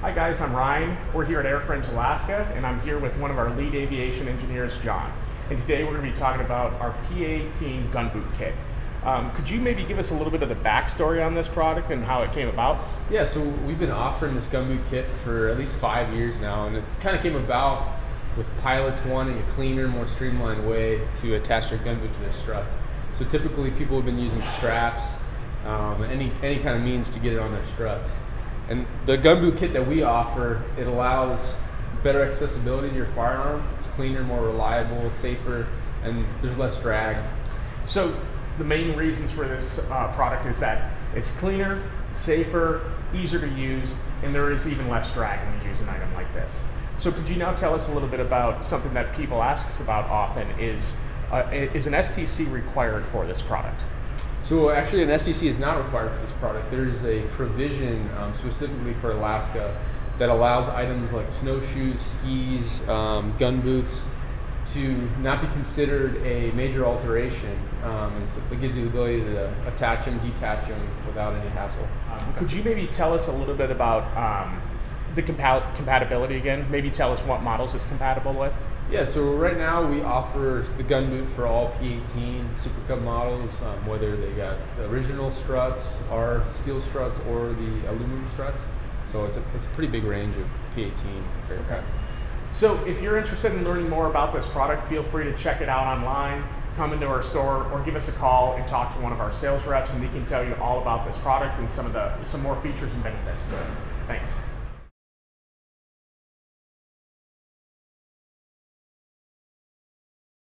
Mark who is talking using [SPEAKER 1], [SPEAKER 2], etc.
[SPEAKER 1] Hi guys, I'm Ryan. We're here at Airframes Alaska, and I'm here with one of our lead aviation engineers, John. And today we're going to be talking about our PA-18 gun boot kit. Could you maybe give us a little bit of the backstory on this product and how it came about?
[SPEAKER 2] Yeah, so we've been offering this gun boot kit for at least 5 years now, and it kind of came about with pilots wanting a cleaner, more streamlined way to attach their gun boot to their struts. So typically people have been using straps, any kind of means to get it on their struts. And the gun boot kit that we offer, it allows better accessibility to your firearm. It's cleaner, more reliable, safer, and there's less drag.
[SPEAKER 1] So the main reasons for this product is that it's cleaner, safer, easier to use, and there is even less drag when you use an item like this. So could you now tell us a little bit about something that people ask us about often is an STC required for this product?
[SPEAKER 2] So actually an STC is not required for this product. There's a provision specifically for Alaska that allows items like snowshoes, skis, gun boots to not be considered a major alteration. And so it gives you the ability to attach them, detach them without any hassle.
[SPEAKER 1] Could you maybe tell us a little bit about the compatibility again? Maybe tell us what models it's compatible with?
[SPEAKER 2] Yeah, so right now we offer the gun boot for all PA-18 Super Cub models, whether they got the original struts, our steel struts, or the aluminum struts. So it's a pretty big range of PA-18.
[SPEAKER 1] Okay. So if you're interested in learning more about this product, feel free to check it out online, come into our store, or give us a call and talk to one of our sales reps, and we can tell you all about this product and some more features and benefits to it. Thanks.